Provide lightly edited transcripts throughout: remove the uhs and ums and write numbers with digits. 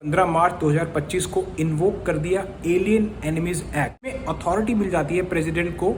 15 मार्च 2025 को इन्वोक कर दिया एलियन एनिमीज एक्ट में अथॉरिटी मिल जाती है प्रेसिडेंट को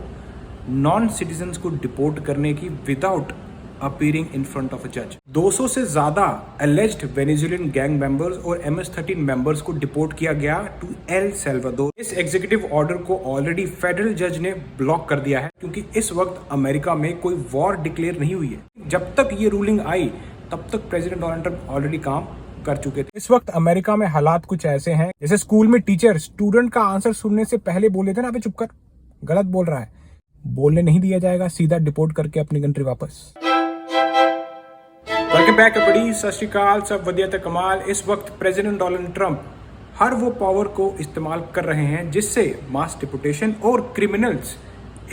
नॉन सिटीजन्स को डिपोर्ट करने की without appearing in front of a जज। 200 से ज्यादा एलिज्ड वेनेजुएलियन गैंग मेंबर्स और MS-13 मेंबर्स को डिपोर्ट किया गया टू एल सल्वाडोर। इस एग्जीक्यूटिव ऑर्डर को ऑलरेडी फेडरल जज ने ब्लॉक कर दिया है क्योंकि इस वक्त अमेरिका में कोई वॉर डिक्लेयर नहीं हुई है। जब तक ये रूलिंग आई तब तक प्रेसिडेंट डोनाल्ड ट्रंप ऑलरेडी काम कर चुके थे। इस वक्त अमेरिका में हालात कुछ ऐसे हैं जैसे स्कूल में टीचर स्टूडेंट का आंसर सुनने से पहले बोले थे ना, अबे चुप कर, गलत बोल रहा है, बोलने नहीं दिया जाएगा, सीधा डिपोर्ट करके अपनी कंट्री वापस। वेलकम बैक बड़ी सत श्री अकाल, सब वधिया ते कमाल। इस वक्त प्रेसिडेंट डोनाल्ड ट्रंप हर वो पावर को इस्तेमाल कर रहे हैं जिससे मास डिपोटेशन और क्रिमिनल्स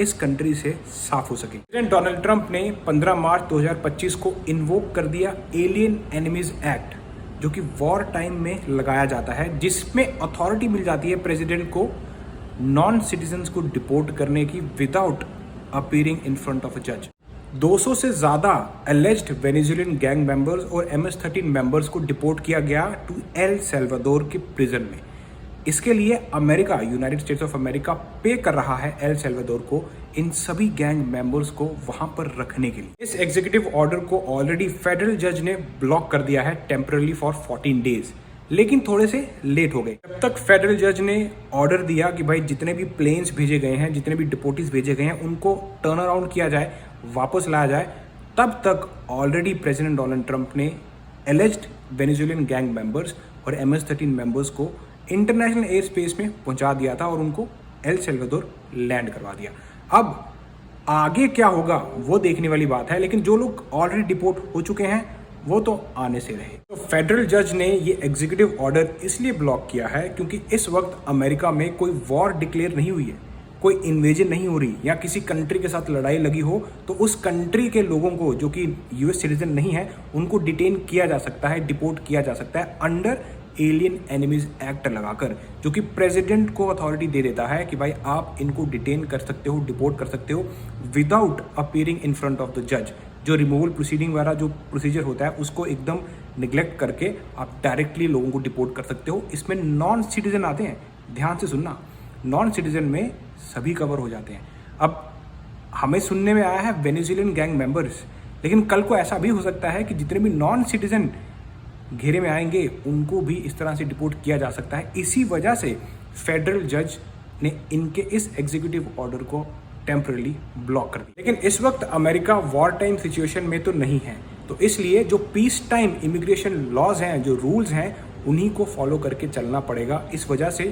इस कंट्री से साफ हो सके। प्रेसिडेंट डोनाल्ड ट्रंप ने 15 मार्च 2025 को इन्वोक कर दिया एलियन एनिमीज एक्ट, जो कि वॉर टाइम में लगाया जाता है, जिसमें अथॉरिटी मिल जाती है प्रेसिडेंट को नॉन सिटीजन्स को डिपोर्ट करने की without appearing in front of a जज। 200 से ज्यादा एलिज्ड वेनेजुएलियन गैंग मेंबर्स और MS-13 मेंबर्स को डिपोर्ट किया गया टू एल सल्वाडोर के प्रिजन में। इसके लिए America, United states of America पे कर रहा है एल सल्वाडोर को इन सभी गैंग मेंबर्स को वहां पर रखने के लिए। इस एग्जीक्यूटिव ऑर्डर को ऑलरेडी फेडरल जज ने ब्लॉक कर दिया है टेम्पररी फॉर 14 डेज, लेकिन थोड़े से लेट हो गए। जब तक फेडरल जज ने ऑर्डर दिया कि भाई जितने भी प्लेन्स भेजे गए हैं, जितने भी डिपोटीज भेजे गए हैं, उनको टर्न अराउंड किया जाए, वापस लाया जाए, तब तक ऑलरेडी प्रेसिडेंट डोनाल्ड ट्रंप ने एलिज्ड वेनेजुएलियन गैंग मेंबर्स और MS-13 मेंबर्स को इंटरनेशनल एयर स्पेस में पहुंचा दिया था और उनको एल सल्वाडोर लैंड करवा दिया। अब आगे क्या होगा वो देखने वाली बात है, लेकिन जो लोग ऑलरेडी डिपोर्ट हो चुके हैं वो तो आने से रहे। तो फेडरल जज ने ये एग्जीक्यूटिव ऑर्डर इसलिए ब्लॉक किया है क्योंकि इस वक्त अमेरिका में कोई वॉर डिक्लेयर नहीं हुई है, कोई इन्वेजन नहीं हो रही, या किसी कंट्री के साथ लड़ाई लगी हो तो उस कंट्री के लोगों को जो कि US सिटीजन नहीं है उनको डिटेन किया जा सकता है, डिपोर्ट किया जा सकता है अंडर एलियन एनिमीज एक्ट लगाकर, जो कि प्रेसिडेंट को अथॉरिटी दे देता है कि भाई आप इनको डिटेन कर सकते हो, डिपोर्ट कर सकते हो without appearing in front of the जज। जो रिमूवल प्रोसीडिंग वाला जो प्रोसीजर होता है उसको एकदम निग्लेक्ट करके आप डायरेक्टली लोगों को डिपोर्ट कर सकते हो। इसमें नॉन सिटीजन आते हैं, ध्यान से सुनना, नॉन सिटीजन में सभी कवर हो जाते हैं। अब हमें सुनने में आया है वेनेजुएलियन गैंग मेंबर्स, लेकिन कल को ऐसा भी हो सकता है कि जितने भी नॉन सिटीजन घेरे में आएंगे उनको भी इस तरह से डिपोर्ट किया जा सकता है। इसी वजह से फेडरल जज ने इनके इस एग्जीक्यूटिव ऑर्डर को टेम्पररी ब्लॉक कर दिया। लेकिन इस वक्त अमेरिका वॉर टाइम सिचुएशन में तो नहीं है, तो इसलिए जो पीस टाइम इमिग्रेशन लॉज हैं, जो रूल्स हैं, उन्हीं को फॉलो करके चलना पड़ेगा। इस वजह से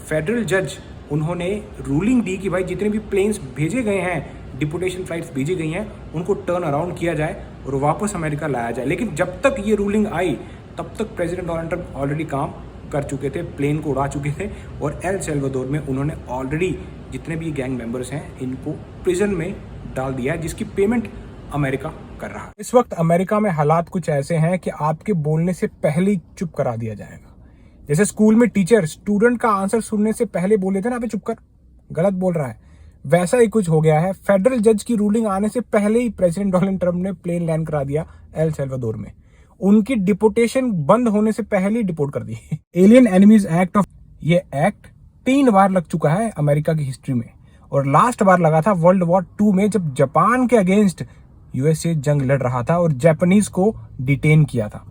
फेडरल जज उन्होंने रूलिंग दी कि भाई जितने भी प्लेन्स भेजे गए हैं, डिपोटेशन फ्लाइट्स भेजी गई हैं, उनको टर्न अराउंड किया जाए और वापस अमेरिका लाया जाए। लेकिन जब तक ये रूलिंग आई तब तक प्रेसिडेंट डोनाल्ड ट्रंप ऑलरेडी काम कर चुके थे, प्लेन को उड़ा चुके थे और एल सल्वाडोर में उन्होंने ऑलरेडी जितने भी गैंग मेंबर्स हैं इनको प्रिजन में डाल दिया है, जिसकी पेमेंट अमेरिका कर रहा है। इस वक्त अमेरिका में हालात कुछ ऐसे हैं कि आपके बोलने से पहले ही चुप करा दिया जाएगा। जैसे स्कूल में टीचर स्टूडेंट का आंसर सुनने से पहले बोले थे ना, अबे चुप कर, गलत बोल रहा है, वैसा ही कुछ हो गया है। फेडरल जज की रूलिंग आने से पहले ही प्रेसिडेंट डोनाल्ड ट्रंप ने प्लेन लैंड करा दिया एल सल्वाडोर में। उनकी डिपोटेशन बंद होने से पहले ही डिपोर्ट कर दी। एलियन एनिमीज एक्ट ऑफ ये एक्ट 3 बार लग चुका है अमेरिका की हिस्ट्री में, और लास्ट बार लगा था वर्ल्ड वॉर 2 में, जब जापान के अगेंस्ट USA जंग लड़ रहा था और जापानीज को डिटेन किया था।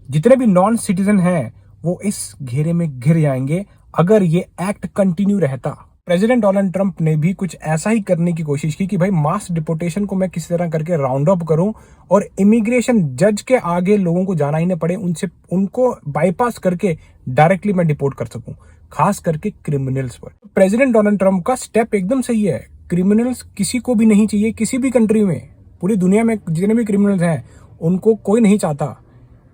जितने भी नॉन सिटीजन हैं वो इस घेरे में घिर जाएंगे अगर ये एक्ट कंटिन्यू रहता। प्रेसिडेंट डोनाल्ड ट्रंप ने भी कुछ ऐसा ही करने की कोशिश की कि भाई मास डिपोटेशन को मैं किसी तरह करके राउंड अप करूं और इमिग्रेशन जज के आगे लोगों को जाना ही ना पड़े, उनको बाईपास करके डायरेक्टली मैं डिपोर्ट कर सकूं, खास करके क्रिमिनल्स पर। प्रेसिडेंट डोनाल्ड ट्रंप का स्टेप एकदम सही है। क्रिमिनल्स किसी को भी नहीं चाहिए, किसी भी कंट्री में, पूरी दुनिया में जितने भी क्रिमिनल्स हैं उनको कोई नहीं चाहता।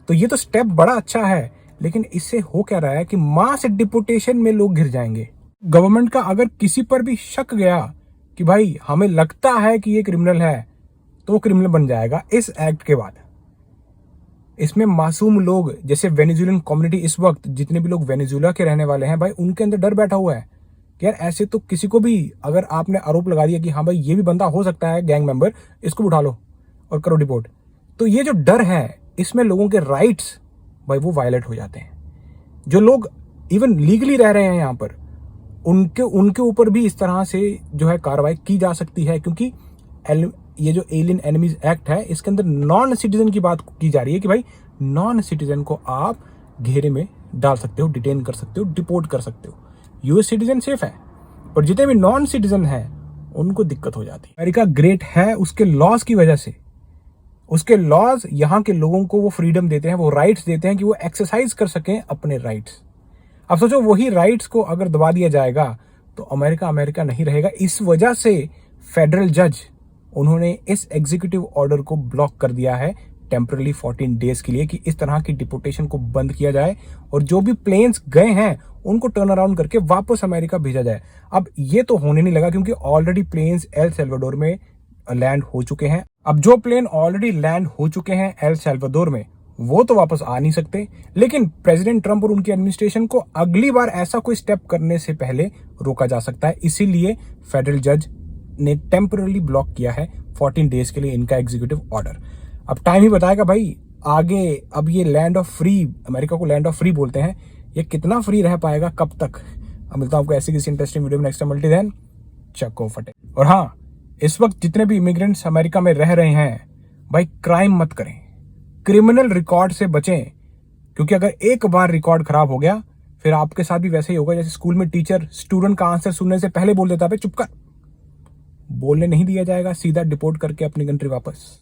तो ये तो स्टेप बड़ा अच्छा है, लेकिन इससे हो क्या रहा है कि मास डिपोटेशन में लोग घिर जाएंगे। गवर्नमेंट का अगर किसी पर भी शक गया कि भाई हमें लगता है कि ये क्रिमिनल है, तो क्रिमिनल बन जाएगा इस एक्ट के बाद। इसमें मासूम लोग, जैसे वेनेजुएलियन कम्युनिटी, इस वक्त जितने भी लोग वेनेजुएला के रहने वाले हैं भाई, उनके अंदर डर बैठा हुआ है कि यार ऐसे तो किसी को भी अगर आपने आरोप लगा दिया कि हाँ भाई ये भी बंदा हो सकता है गैंग मेंबर, इसको उठा लो और करो डिपोर्ट, तो ये जो डर है इसमें लोगों के राइट्स भाई वो वायलेट हो जाते हैं। जो लोग इवन लीगली रह रहे हैं यहाँ पर, उनके ऊपर भी इस तरह से जो है कार्रवाई की जा सकती है, क्योंकि ये जो एलियन एनिमीज एक्ट है इसके अंदर नॉन सिटीजन की बात की जा रही है कि भाई नॉन सिटीजन को आप घेरे में डाल सकते हो, डिटेन कर सकते हो, डिपोर्ट कर सकते हो। यूएस सिटीजन सेफ है, पर जितने भी नॉन सिटीजन हैं उनको दिक्कत हो जाती है। अमेरिका ग्रेट है उसके लॉज की वजह से। उसके लॉज यहाँ के लोगों को वो फ्रीडम देते हैं, वो राइट्स देते हैं कि वो एक्सरसाइज कर सकें अपने राइट्स। अब सोचो वही राइट्स को अगर दबा दिया जाएगा तो अमेरिका अमेरिका नहीं रहेगा। इस वजह से फेडरल जज उन्होंने इस एग्जीक्यूटिव ऑर्डर को ब्लॉक कर दिया है टेम्पररी 14 डेज के लिए, कि इस तरह की डिपोर्टेशन को बंद किया जाए और जो भी प्लेन्स गए हैं उनको टर्न अराउंड करके वापस अमेरिका भेजा जाए। अब ये तो होने नहीं लगा, क्योंकि ऑलरेडी प्लेन्स एल सल्वाडोर में लैंड हो चुके हैं। अब जो प्लेन ऑलरेडी लैंड हो चुके हैं एल सल्वाडोर में, वो तो वापस आ नहीं सकते। लेकिन प्रेसिडेंट ट्रंप और उनकी एडमिनिस्ट्रेशन को अगली बार ऐसा कोई स्टेप करने से पहले रोका जा सकता है। इसीलिए फेडरल जज ने टेम्पररी ब्लॉक किया है 14 डेज के लिए इनका एग्जीक्यूटिव ऑर्डर। अब टाइम ही बताएगा भाई आगे। अब ये लैंड ऑफ फ्री, अमेरिका को लैंड ऑफ फ्री बोलते हैं, ये कितना फ्री रह पाएगा, कब तक। अब मिलता हूं आपको ऐसी किसी इंटरेस्टिंग वीडियो में नेक्स्ट टाइम। देन चको फटे। और हाँ, इस वक्त जितने भी इमिग्रेंट्स अमेरिका में रह रहे हैं भाई, क्राइम मत करें, क्रिमिनल रिकॉर्ड से बचें, क्योंकि अगर एक बार रिकॉर्ड खराब हो गया फिर आपके साथ भी वैसे ही होगा जैसे स्कूल में टीचर स्टूडेंट का आंसर सुनने से पहले बोल देता है चुप कर। बोलने नहीं दिया जाएगा, सीधा डिपोर्ट करके अपनी कंट्री वापस।